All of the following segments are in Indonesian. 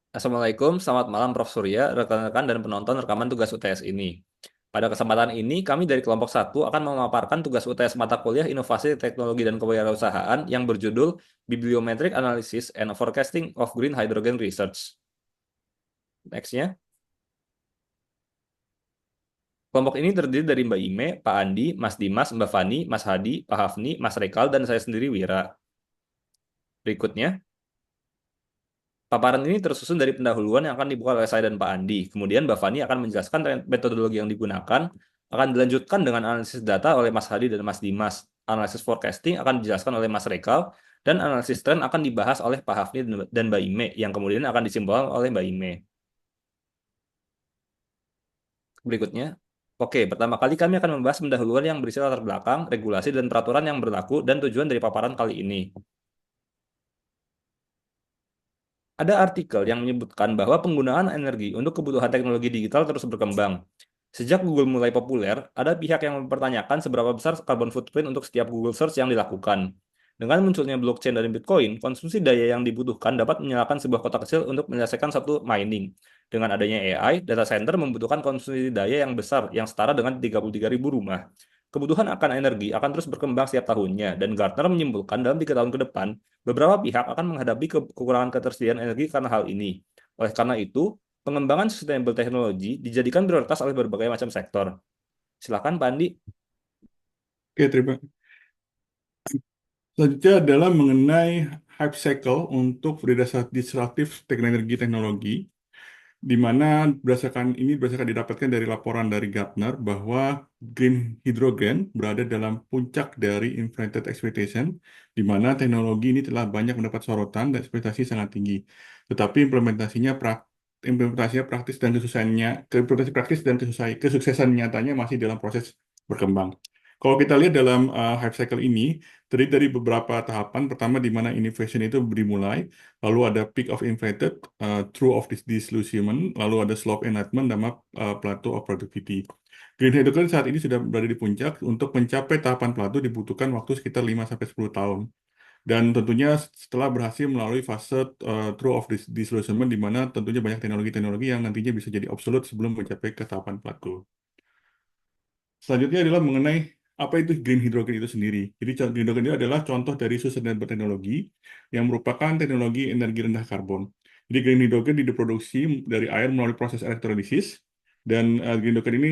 Assalamualaikum, selamat malam Prof. Surya, rekan-rekan dan penonton rekaman tugas UTS ini. Pada kesempatan ini, kami dari kelompok 1 akan memaparkan tugas UTS mata kuliah Inovasi Teknologi dan Kewirausahaan yang berjudul Bibliometric Analysis and Forecasting of Green Hydrogen Research. Next-nya. Kelompok ini terdiri dari Mbak Ime, Pak Andi, Mas Dimas, Mbak Fani, Mas Hadi, Pak Hafni, Mas Rekal, dan saya sendiri Wira. Berikutnya. Paparan ini tersusun dari pendahuluan yang akan dibuka oleh saya dan Pak Andi. Kemudian Mbak Fani akan menjelaskan metodologi yang digunakan, akan dilanjutkan dengan analisis data oleh Mas Hadi dan Mas Dimas. Analisis forecasting akan dijelaskan oleh Mas Rekal, dan analisis tren akan dibahas oleh Pak Hafni dan Mbak Ime, yang kemudian akan disimpulkan oleh Mbak Ime. Berikutnya. Oke, pertama kali kami akan membahas pendahuluan yang berisi latar belakang, regulasi, dan peraturan yang berlaku, dan tujuan dari paparan kali ini. Ada artikel yang menyebutkan bahwa penggunaan energi untuk kebutuhan teknologi digital terus berkembang. Sejak Google mulai populer, ada pihak yang mempertanyakan seberapa besar carbon footprint untuk setiap Google Search yang dilakukan. Dengan munculnya blockchain dan Bitcoin, konsumsi daya yang dibutuhkan dapat menyalakan sebuah kota kecil untuk menyelesaikan satu mining. Dengan adanya AI, data center membutuhkan konsumsi daya yang besar, yang setara dengan 33.000 rumah. Kebutuhan akan energi akan terus berkembang setiap tahunnya, dan Gartner menyimpulkan dalam 3 tahun ke depan, beberapa pihak akan menghadapi kekurangan ketersediaan energi karena hal ini. Oleh karena itu, pengembangan sustainable technology dijadikan prioritas oleh berbagai macam sektor. Silakan, Pak Andi. Oke, terima. Selanjutnya adalah mengenai hype cycle untuk disruptif teknologi, di mana berdasarkan didapatkan dari laporan dari Gartner bahwa green hydrogen berada dalam puncak dari inflated expectation, di mana teknologi ini telah banyak mendapat sorotan dan ekspektasi sangat tinggi. Tetapi implementasinya praktis dan implementasi praktis dan kesuksesan nyatanya masih dalam proses berkembang. Kalau kita lihat dalam hype cycle ini, terdiri dari beberapa tahapan. Pertama, di mana innovation itu dimulai, lalu ada peak of inflated, true of disillusionment, lalu ada slope enlightenment, dan plateau of productivity. Green hydrogen saat ini sudah berada di puncak. Untuk mencapai tahapan plateau dibutuhkan waktu sekitar 5-10 tahun. Dan tentunya setelah berhasil melalui fase true of disillusionment, di mana tentunya banyak teknologi-teknologi yang nantinya bisa jadi obsolete sebelum mencapai ke tahapan plateau. Selanjutnya adalah mengenai apa itu green hydrogen itu sendiri. Jadi green hydrogen itu adalah contoh dari sustainable teknologi yang merupakan teknologi energi rendah karbon. Jadi green hydrogen diproduksi dari air melalui proses elektrolisis, dan green hydrogen ini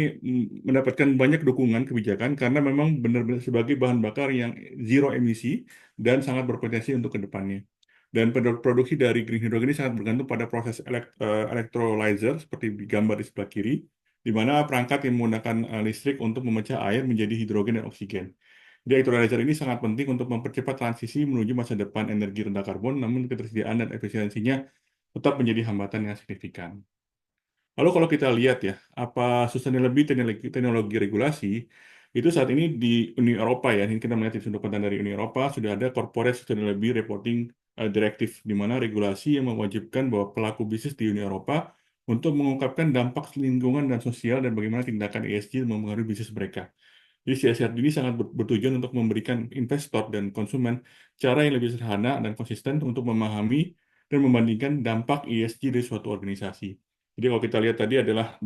mendapatkan banyak dukungan kebijakan karena memang benar-benar sebagai bahan bakar yang zero emisi dan sangat berpotensi untuk kedepannya. Dan produksi dari green hydrogen ini sangat bergantung pada proses electrolyzer seperti gambar di sebelah kiri, di mana perangkat yang menggunakan listrik untuk memecah air menjadi hidrogen dan oksigen. Jadi electrolyzer ini sangat penting untuk mempercepat transisi menuju masa depan energi rendah karbon, namun ketersediaan dan efisiensinya tetap menjadi hambatan yang signifikan. Lalu kalau kita lihat ya, apa sustainability teknologi regulasi, itu saat ini di Uni Eropa ya, ini kita melihat di sudut pandang dari Uni Eropa, sudah ada Corporate Sustainability Reporting Directive, di mana regulasi yang mewajibkan bahwa pelaku bisnis di Uni Eropa untuk mengungkapkan dampak lingkungan dan sosial dan bagaimana tindakan ESG mempengaruhi bisnis mereka. Jadi CSR ini sangat bertujuan untuk memberikan investor dan konsumen cara yang lebih sederhana dan konsisten untuk memahami dan membandingkan dampak ESG dari suatu organisasi. Jadi kalau kita lihat tadi adalah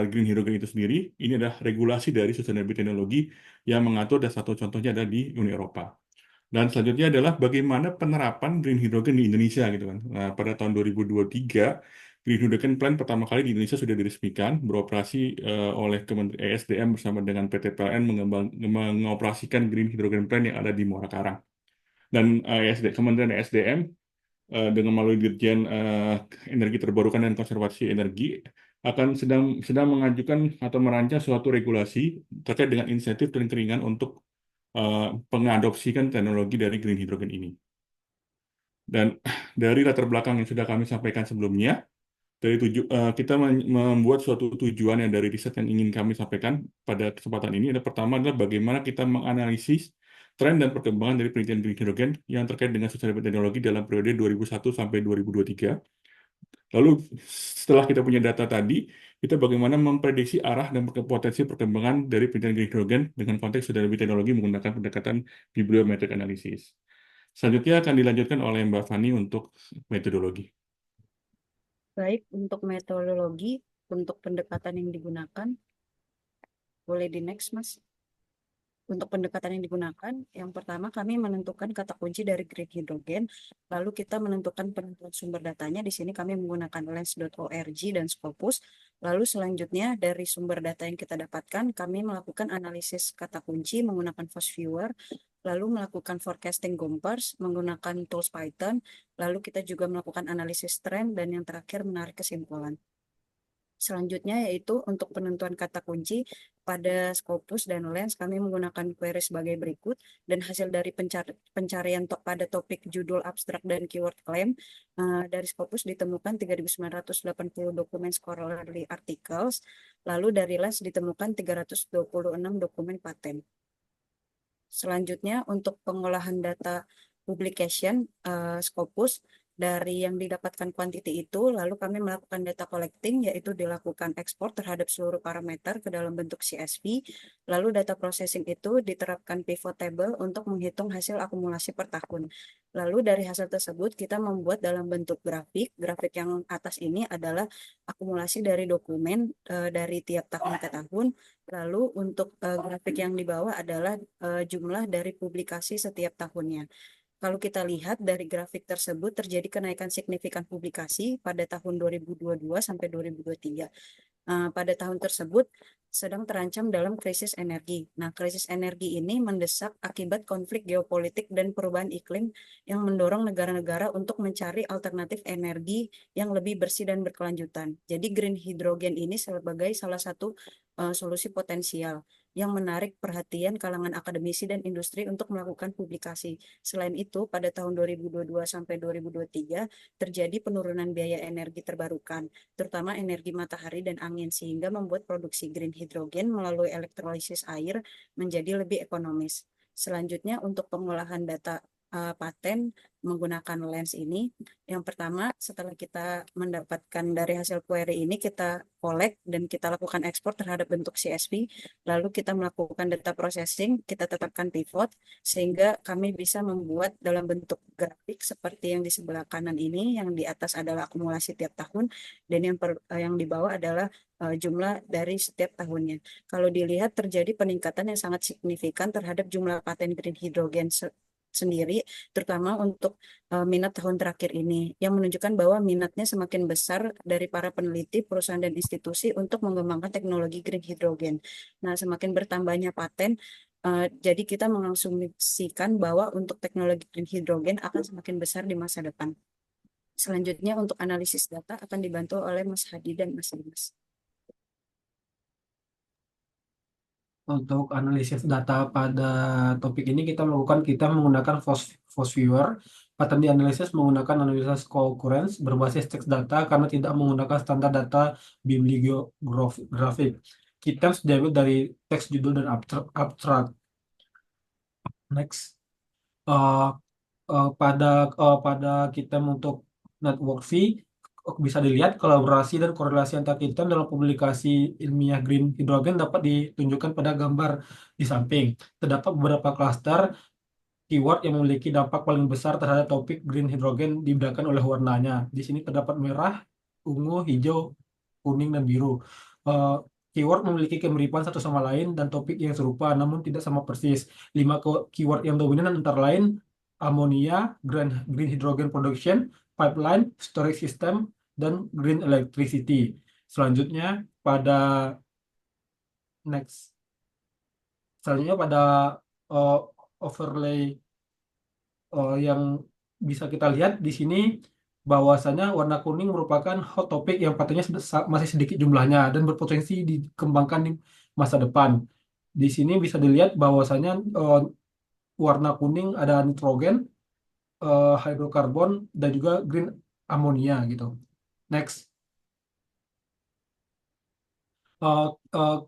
green hydrogen itu sendiri, ini adalah regulasi dari sustainability teknologi yang mengatur, dan satu contohnya ada di Uni Eropa. Dan selanjutnya adalah bagaimana penerapan green hydrogen di Indonesia gitu kan. Nah, pada tahun 2023, Green Hydrogen Plan pertama kali di Indonesia sudah diresmikan, beroperasi oleh Kementerian ESDM bersama dengan PT PLN mengoperasikan Green Hydrogen Plan yang ada di Muara Karang. Dan Kementerian ESDM dengan melalui Dirjen Energi Terbarukan dan Konservasi Energi akan sedang mengajukan atau merancang suatu regulasi terkait dengan insentif dan keringan untuk pengadopsikan teknologi dari green hydrogen ini. Dan dari latar belakang yang sudah kami sampaikan sebelumnya, kita membuat suatu tujuan yang dari riset yang ingin kami sampaikan pada kesempatan ini. Yang pertama adalah bagaimana kita menganalisis tren dan perkembangan dari penelitian green hydrogen yang terkait dengan sustainable teknologi dalam periode 2001 sampai 2023. Lalu setelah kita punya data tadi, kita bagaimana memprediksi arah dan potensi perkembangan dari penelitian green hydrogen dengan konteks sustainability teknologi menggunakan pendekatan bibliometric analysis. Selanjutnya akan dilanjutkan oleh Mbak Fani untuk metodologi. Baik, untuk metodologi, untuk pendekatan yang digunakan, boleh di next, Mas. Untuk pendekatan yang digunakan, yang pertama kami menentukan kata kunci dari green hydrogen, lalu kita menentukan penentuan sumber datanya. Di sini kami menggunakan lens.org dan Scopus. Lalu selanjutnya dari sumber data yang kita dapatkan, kami melakukan analisis kata kunci menggunakan Fast Viewer, lalu melakukan forecasting Gompers menggunakan tools Python, lalu kita juga melakukan analisis tren, dan yang terakhir menarik kesimpulan. Selanjutnya yaitu untuk penentuan kata kunci pada Scopus dan Lens kami menggunakan query sebagai berikut, dan hasil dari pencarian pada topik judul abstrak dan keyword claim dari Scopus ditemukan 3.980 dokumen scholarly articles, lalu dari Lens ditemukan 326 dokumen paten. Selanjutnya untuk pengolahan data publication Scopus dari yang didapatkan quantity itu, lalu kami melakukan data collecting, yaitu dilakukan ekspor terhadap seluruh parameter ke dalam bentuk CSV, lalu data processing itu diterapkan pivot table untuk menghitung hasil akumulasi per tahun. Lalu dari hasil tersebut kita membuat dalam bentuk grafik. Grafik yang atas ini adalah akumulasi dari dokumen dari tiap tahun ke tahun. Lalu untuk grafik yang di bawah adalah jumlah dari publikasi setiap tahunnya. Kalau kita lihat dari grafik tersebut terjadi kenaikan signifikan publikasi pada tahun 2022 sampai 2023. Pada tahun tersebut sedang terancam dalam krisis energi. Nah, krisis energi ini mendesak akibat konflik geopolitik dan perubahan iklim yang mendorong negara-negara untuk mencari alternatif energi yang lebih bersih dan berkelanjutan. Jadi green hydrogen ini sebagai salah satu solusi potensial yang menarik perhatian kalangan akademisi dan industri untuk melakukan publikasi. Selain itu, pada tahun 2022 sampai 2023 terjadi penurunan biaya energi terbarukan, terutama energi matahari dan angin, sehingga membuat produksi green hydrogen melalui elektrolisis air menjadi lebih ekonomis. Selanjutnya, untuk pengolahan data paten menggunakan lens ini, yang pertama setelah kita mendapatkan dari hasil query ini, kita collect dan kita lakukan ekspor terhadap bentuk CSV, lalu kita melakukan data processing, kita tetapkan pivot, sehingga kami bisa membuat dalam bentuk grafik seperti yang di sebelah kanan ini, yang di atas adalah akumulasi tiap tahun, dan yang di bawah adalah jumlah dari setiap tahunnya. Kalau dilihat terjadi peningkatan yang sangat signifikan terhadap jumlah paten green hydrogen sendiri, terutama untuk minat tahun terakhir ini, yang menunjukkan bahwa minatnya semakin besar dari para peneliti, perusahaan, dan institusi untuk mengembangkan teknologi green hydrogen. Nah, semakin bertambahnya paten, jadi kita mengasumsikan bahwa untuk teknologi green hydrogen akan semakin besar di masa depan. Selanjutnya untuk analisis data akan dibantu oleh Mas Hadi dan Mas Dimas. Untuk analisis data pada topik ini kita menggunakan Viewer. Pattern dianalisis menggunakan analisis concurrence berbasis teks data karena tidak menggunakan standar data bibliografik. Keyterms diambil dari teks judul dan abstrak. Next. Uh, pada keyterm untuk network fee bisa dilihat kolaborasi dan korelasi antar keyterm dalam publikasi ilmiah green hydrogen dapat ditunjukkan pada gambar di samping. Terdapat beberapa klaster keyword yang memiliki dampak paling besar terhadap topik green hydrogen dibedakan oleh warnanya. Di sini terdapat merah, ungu, hijau, kuning, dan biru. Uh, Keyword memiliki kemiripan satu sama lain dan topik yang serupa, namun tidak sama persis. 5 keyword yang dominan antara lain amonia, green hydrogen production, pipeline, storage system, dan green electricity. Selanjutnya pada next. Selanjutnya pada uh, overlay yang bisa kita lihat di sini bahwasanya warna kuning merupakan hot topic yang patentnya masih sedikit jumlahnya dan berpotensi dikembangkan di masa depan. Di sini bisa dilihat bahwasanya warna kuning ada nitrogen, hidrokarbon, dan juga green ammonia gitu. Next.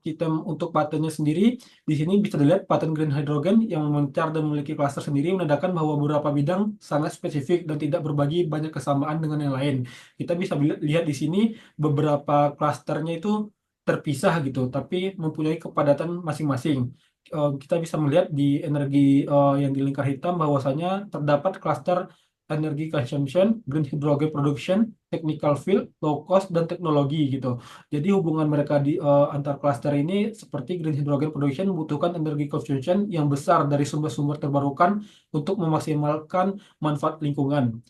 Kita untuk patennya sendiri di sini bisa dilihat paten green hydrogen yang mencar dan memiliki klaster sendiri menandakan bahwa beberapa bidang sangat spesifik dan tidak berbagi banyak kesamaan dengan yang lain. Kita bisa lihat di sini beberapa klasternya itu terpisah gitu, tapi mempunyai kepadatan masing-masing. Kita bisa melihat di energi yang di lingkar hitam bahwasanya terdapat klaster energy consumption, green hydrogen production, technical field, low cost, dan teknologi gitu. Jadi hubungan mereka di antar klaster ini seperti green hydrogen production membutuhkan energy consumption yang besar dari sumber-sumber terbarukan untuk memaksimalkan manfaat lingkungan.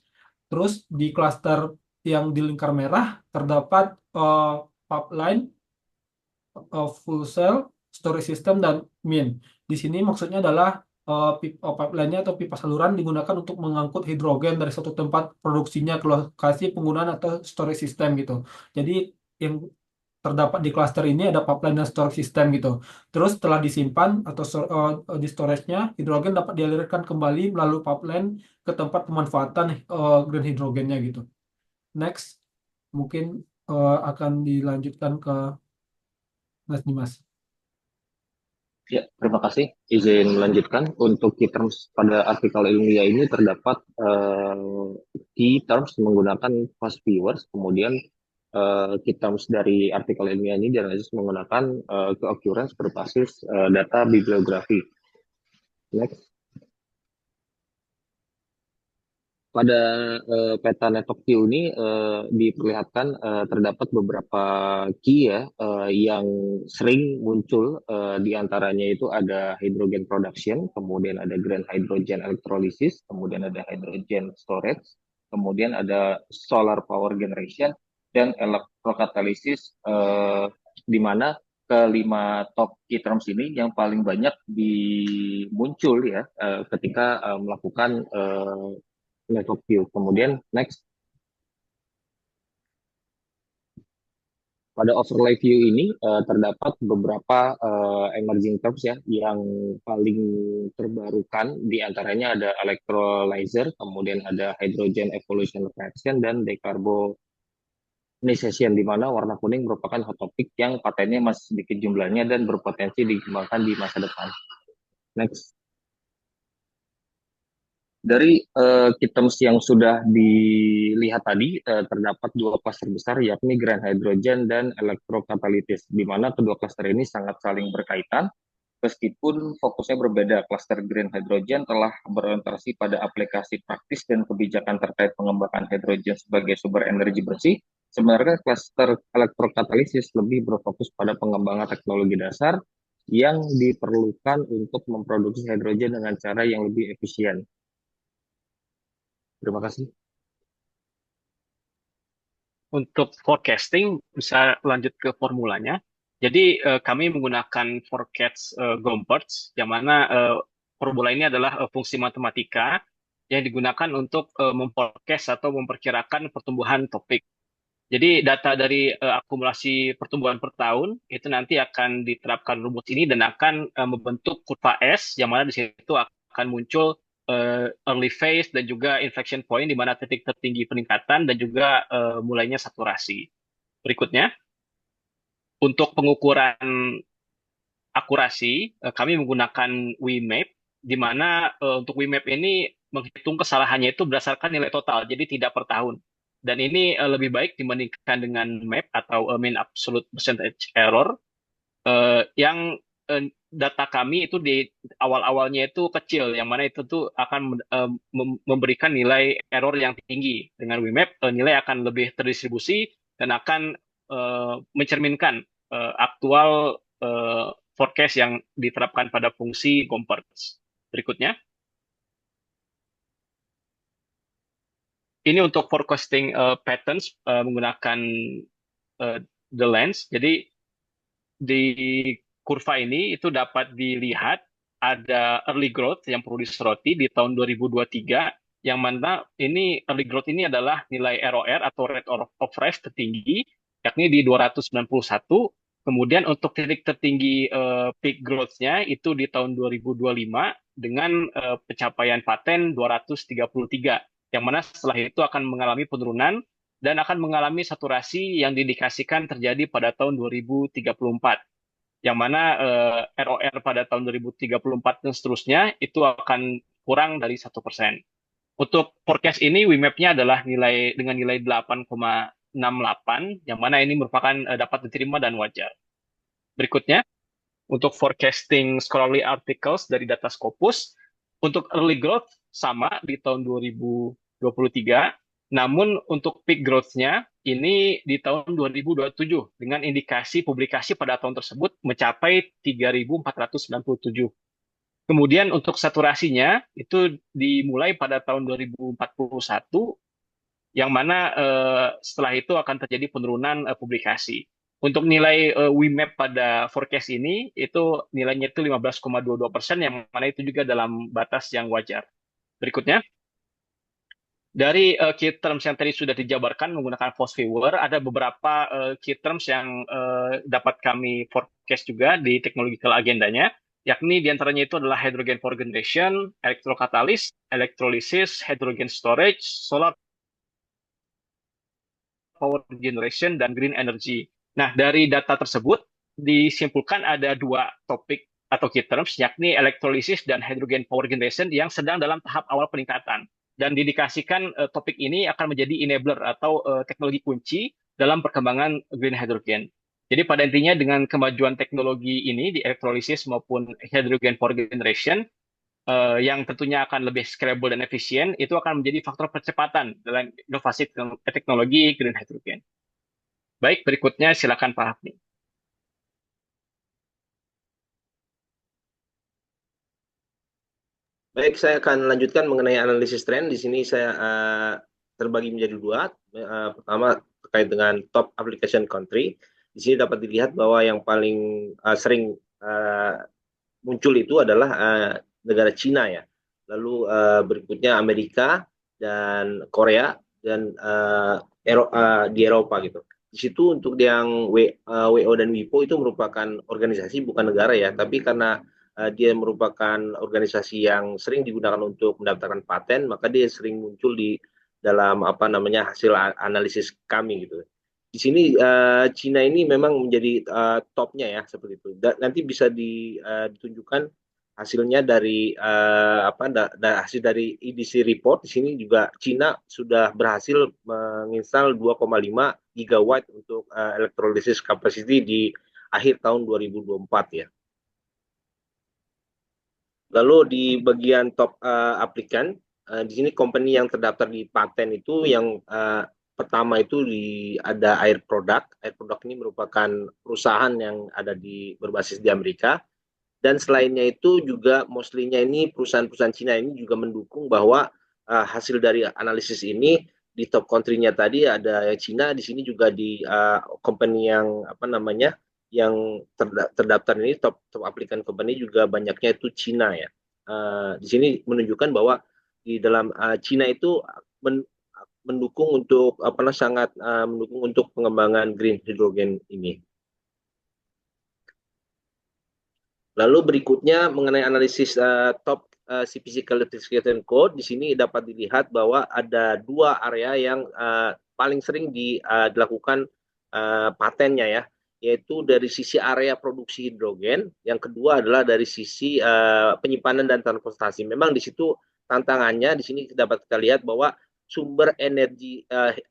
Terus di klaster yang di lingkar merah terdapat pipeline, fuel cell, storage system, dan min. Di sini maksudnya adalah pipeline-nya atau pipa saluran digunakan untuk mengangkut hidrogen dari satu tempat produksinya ke lokasi penggunaan atau storage system gitu. Jadi yang terdapat di klaster ini ada pipeline dan storage system gitu. Terus setelah disimpan atau di storage-nya, hidrogen dapat dialirkan kembali melalui pipeline ke tempat pemanfaatan green hidrogennya gitu. Next, mungkin akan dilanjutkan ke Mas Dimas. Ya, terima kasih. Izin melanjutkan. Untuk key terms pada artikel ilmiah ini terdapat key terms menggunakan fast viewers, kemudian key terms dari artikel ilmiah ini dianalisis menggunakan occurrence berbasis data bibliografi. Next. Pada peta network view ini diperlihatkan terdapat beberapa key ya yang sering muncul, di antaranya itu ada hydrogen production, kemudian ada green hydrogen electrolysis, kemudian ada hydrogen storage, kemudian ada solar power generation, dan electrocatalysis, di mana kelima top key terms ini yang paling banyak muncul ya ketika melakukan network view. Kemudian next, pada overlay view ini terdapat beberapa emerging terms ya yang paling terbarukan, di antaranya ada electrolyzer, kemudian ada hydrogen evolution reaction, dan decarbonization, di mana warna kuning merupakan hot topic yang patennya masih sedikit jumlahnya dan berpotensi dikembangkan di masa depan. Next. Dari key terms yang sudah dilihat tadi, terdapat dua klaster besar, yakni green hydrogen dan electrocatalysis, di mana kedua klaster ini sangat saling berkaitan, meskipun fokusnya berbeda. Klaster green hydrogen telah berorientasi pada aplikasi praktis dan kebijakan terkait pengembangan hidrogen sebagai sumber energi bersih, sebenarnya klaster electrocatalysis lebih berfokus pada pengembangan teknologi dasar yang diperlukan untuk memproduksi hidrogen dengan cara yang lebih efisien. Terima kasih. Untuk forecasting bisa lanjut ke formulanya. Jadi kami menggunakan forecast Gompertz, yang mana formula ini adalah fungsi matematika yang digunakan untuk memforecast atau memperkirakan pertumbuhan topik. Jadi data dari akumulasi pertumbuhan per tahun itu nanti akan diterapkan rumus ini dan akan membentuk kurva S, yang mana di situ akan muncul early phase dan juga inflection point, di mana titik tertinggi peningkatan dan juga mulainya saturasi. Berikutnya, untuk pengukuran akurasi, kami menggunakan WMAP, di mana untuk WMAP ini menghitung kesalahannya itu berdasarkan nilai total, jadi tidak per tahun. Dan ini lebih baik dibandingkan dengan MAP atau mean absolute percentage error, yang data kami itu di awal-awalnya itu kecil, yang mana itu tuh akan memberikan nilai error yang tinggi. Dengan WMAP, nilai akan lebih terdistribusi dan akan mencerminkan aktual forecast yang diterapkan pada fungsi Gompertz. Berikutnya. Ini untuk forecasting patterns menggunakan the lens. Jadi di kurva ini itu dapat dilihat ada early growth yang perlu disoroti di tahun 2023, yang mana ini early growth ini adalah nilai ROR atau rate of rise tertinggi, yakni di 291. Kemudian untuk titik tertinggi peak growth-nya itu di tahun 2025 dengan pencapaian paten 233, yang mana setelah itu akan mengalami penurunan dan akan mengalami saturasi yang diindikasikan terjadi pada tahun 2034. Yang mana ROR pada tahun 2034 dan seterusnya itu akan kurang dari 1%. Untuk forecast ini, WMAP-nya adalah dengan nilai 8,68, yang mana ini merupakan dapat diterima dan wajar. Berikutnya, untuk forecasting scholarly articles dari data Scopus, untuk early growth sama di tahun 2023 2023. Namun untuk peak growth-nya ini di tahun 2027 dengan indikasi publikasi pada tahun tersebut mencapai 3.497. Kemudian untuk saturasinya itu dimulai pada tahun 2041, yang mana setelah itu akan terjadi penurunan publikasi. Untuk nilai WIMAP pada forecast ini, itu nilainya itu 15,22%, yang mana itu juga dalam batas yang wajar. Berikutnya, dari key terms yang tadi sudah dijabarkan menggunakan Fast Viewer, ada beberapa key terms yang dapat kami forecast juga di technological agendanya, yakni diantaranya itu adalah hydrogen power generation, electrocatalyst, electrolysis, hydrogen storage, solar power generation, dan green energy. Nah, dari data tersebut disimpulkan ada dua topik atau key terms, yakni electrolysis dan hydrogen power generation yang sedang dalam tahap awal peningkatan. Dan didikasikan topik ini akan menjadi enabler atau teknologi kunci dalam perkembangan green hydrogen. Jadi pada intinya dengan kemajuan teknologi ini di electrolysis maupun hydrogen power generation, yang tentunya akan lebih scalable dan efisien, itu akan menjadi faktor percepatan dalam inovasi teknologi green hydrogen. Baik, berikutnya silakan Pak Hafni. Baik, saya akan lanjutkan mengenai analisis tren. Di sini saya terbagi menjadi dua. Pertama terkait dengan top application country. Di sini dapat dilihat bahwa yang paling sering muncul itu adalah negara Cina ya. Lalu berikutnya Amerika dan Korea dan di Eropa gitu. Di situ untuk yang WO dan WIPO itu merupakan organisasi bukan negara ya, tapi karena dia merupakan organisasi yang sering digunakan untuk mendaftarkan paten, maka dia sering muncul di dalam hasil analisis kami gitu. Di sini Cina ini memang menjadi topnya ya seperti itu. Nanti bisa ditunjukkan hasilnya dari hasil dari EDC report. Di sini juga Cina sudah berhasil menginstal 2,5 gigawatt untuk electrolysis capacity di akhir tahun 2024 ya. Lalu di bagian top aplikan, di sini company yang terdaftar di paten itu yang pertama itu ada Air Product. Air Product ini merupakan perusahaan yang ada berbasis di Amerika. Dan selainnya itu juga mostly-nya ini perusahaan-perusahaan Cina ini juga mendukung bahwa hasil dari analisis ini di top country-nya tadi ada Cina, di sini juga di company yang yang terdaftar ini top aplikan company juga banyaknya itu Cina ya. Di sini menunjukkan bahwa di dalam Cina itu mendukung untuk sangat mendukung untuk pengembangan green hydrogen ini. Lalu berikutnya mengenai analisis top physical electrification code, di sini dapat dilihat bahwa ada dua area yang paling sering dilakukan patennya ya, yaitu dari sisi area produksi hidrogen, yang kedua adalah dari sisi penyimpanan dan transportasi. Memang di situ tantangannya, di sini dapat kita lihat bahwa sumber energi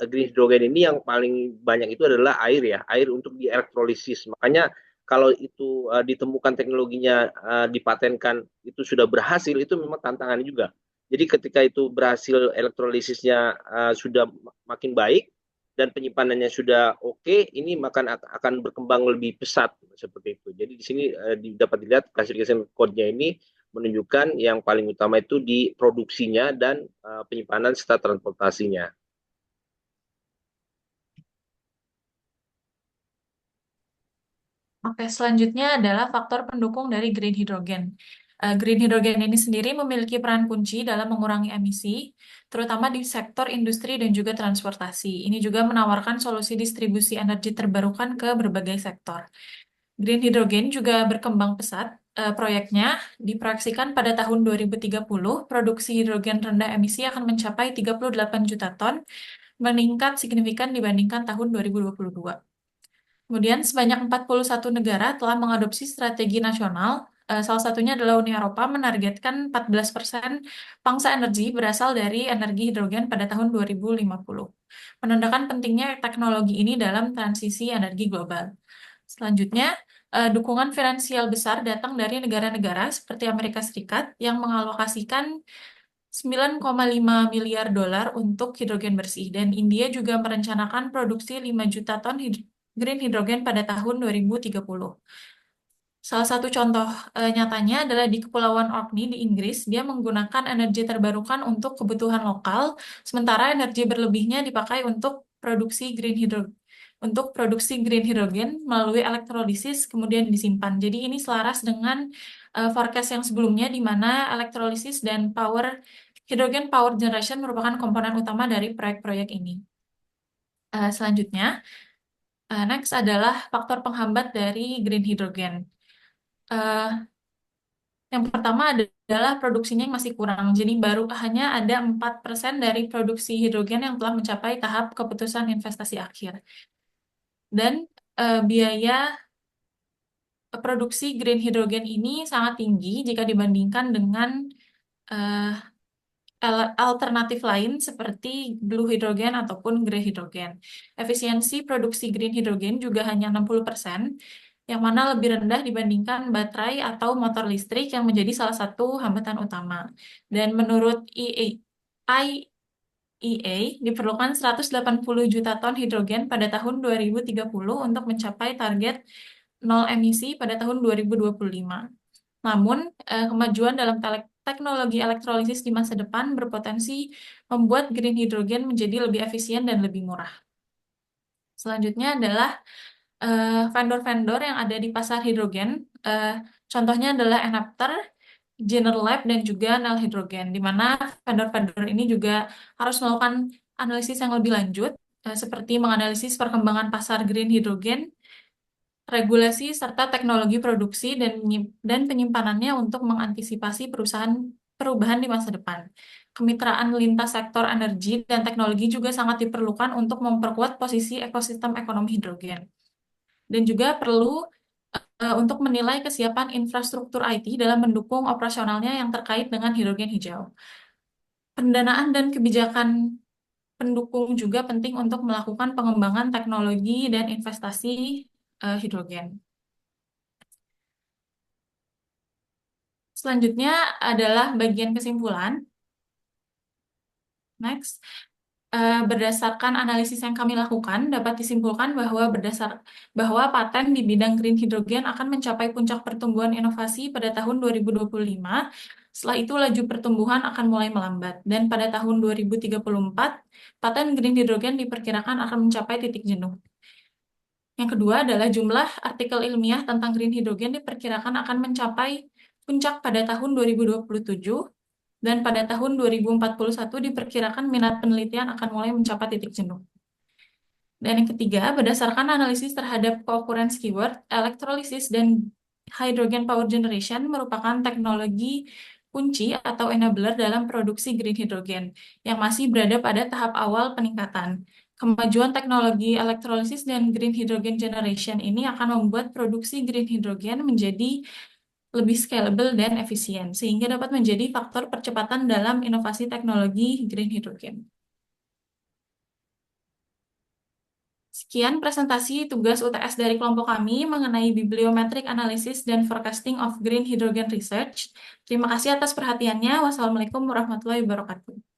green hydrogen ini yang paling banyak itu adalah air ya, air untuk dielektrolisis. Makanya kalau itu ditemukan teknologinya dipatenkan itu sudah berhasil, itu memang tantangannya juga. Jadi ketika itu berhasil elektrolisisnya sudah makin baik dan penyimpanannya sudah oke, ini akan berkembang lebih pesat seperti itu. Jadi di sini dapat dilihat classification code-nya ini menunjukkan yang paling utama itu di produksinya dan penyimpanan serta transportasinya. Oke, selanjutnya adalah faktor pendukung dari green hydrogen. Green hydrogen ini sendiri memiliki peran kunci dalam mengurangi emisi, terutama di sektor industri dan juga transportasi. Ini juga menawarkan solusi distribusi energi terbarukan ke berbagai sektor. Green hydrogen juga berkembang pesat. Proyeknya diproyeksikan pada tahun 2030, produksi hidrogen rendah emisi akan mencapai 38 juta ton, meningkat signifikan dibandingkan tahun 2022. Kemudian sebanyak 41 negara telah mengadopsi strategi nasional. Salah satunya adalah Uni Eropa menargetkan 14% pangsa energi berasal dari energi hidrogen pada tahun 2050. Menandakan pentingnya teknologi ini dalam transisi energi global. Selanjutnya, dukungan finansial besar datang dari negara-negara seperti Amerika Serikat yang mengalokasikan $9,5 miliar untuk hidrogen bersih, dan India juga merencanakan produksi 5 juta ton green hidrogen pada tahun 2030. Salah satu contoh nyatanya adalah di Kepulauan Orkney di Inggris. Dia menggunakan energi terbarukan untuk kebutuhan lokal, sementara energi berlebihnya dipakai untuk produksi green hidrogen melalui elektrolisis kemudian disimpan. Jadi ini selaras dengan forecast yang sebelumnya, di mana elektrolisis dan hydrogen power generation merupakan komponen utama dari proyek-proyek ini. Selanjutnya, next adalah faktor penghambat dari green hydrogen. Yang pertama adalah produksinya yang masih kurang. Jadi baru hanya ada 4% dari produksi hidrogen yang telah mencapai tahap keputusan investasi akhir. Dan biaya produksi green hydrogen ini sangat tinggi jika dibandingkan dengan alternatif lain seperti blue hydrogen ataupun grey hydrogen. Efisiensi produksi green hydrogen juga hanya 60%, yang mana lebih rendah dibandingkan baterai atau motor listrik yang menjadi salah satu hambatan utama. Dan menurut IEA, diperlukan 180 juta ton hidrogen pada tahun 2030 untuk mencapai target nol emisi pada tahun 2025. Namun, kemajuan dalam teknologi elektrolisis di masa depan berpotensi membuat green hydrogen menjadi lebih efisien dan lebih murah. Selanjutnya adalah vendor-vendor yang ada di pasar hidrogen. Contohnya adalah Enapter, Gener Lab, dan juga Nel Hydrogen, di mana vendor-vendor ini juga harus melakukan analisis yang lebih lanjut, seperti menganalisis perkembangan pasar green hydrogen, regulasi, serta teknologi produksi dan penyimpanannya untuk mengantisipasi perubahan di masa depan. Kemitraan lintas sektor energi dan teknologi juga sangat diperlukan untuk memperkuat posisi ekosistem ekonomi hidrogen. Dan juga perlu untuk menilai kesiapan infrastruktur IT dalam mendukung operasionalnya yang terkait dengan hidrogen hijau. Pendanaan dan kebijakan pendukung juga penting untuk melakukan pengembangan teknologi dan investasi hidrogen. Selanjutnya adalah bagian kesimpulan. Next. Berdasarkan analisis yang kami lakukan, dapat disimpulkan bahwa paten di bidang green hydrogen akan mencapai puncak pertumbuhan inovasi pada tahun 2025. Setelah itu laju pertumbuhan akan mulai melambat, dan pada tahun 2034, paten green hydrogen diperkirakan akan mencapai titik jenuh. Yang kedua adalah jumlah artikel ilmiah tentang green hydrogen diperkirakan akan mencapai puncak pada tahun 2027, dan pada tahun 2041 diperkirakan minat penelitian akan mulai mencapai titik jenuh. Dan yang ketiga, berdasarkan analisis terhadap co-occurrence keyword, elektrolisis dan hydrogen power generation merupakan teknologi kunci atau enabler dalam produksi green hydrogen yang masih berada pada tahap awal peningkatan. Kemajuan teknologi elektrolisis dan green hydrogen generation ini akan membuat produksi green hydrogen menjadi lebih scalable dan efisien, sehingga dapat menjadi faktor percepatan dalam inovasi teknologi green hydrogen. Sekian presentasi tugas UTS dari kelompok kami mengenai bibliometric analysis dan forecasting of green hydrogen research. Terima kasih atas perhatiannya. Wassalamualaikum warahmatullahi wabarakatuh.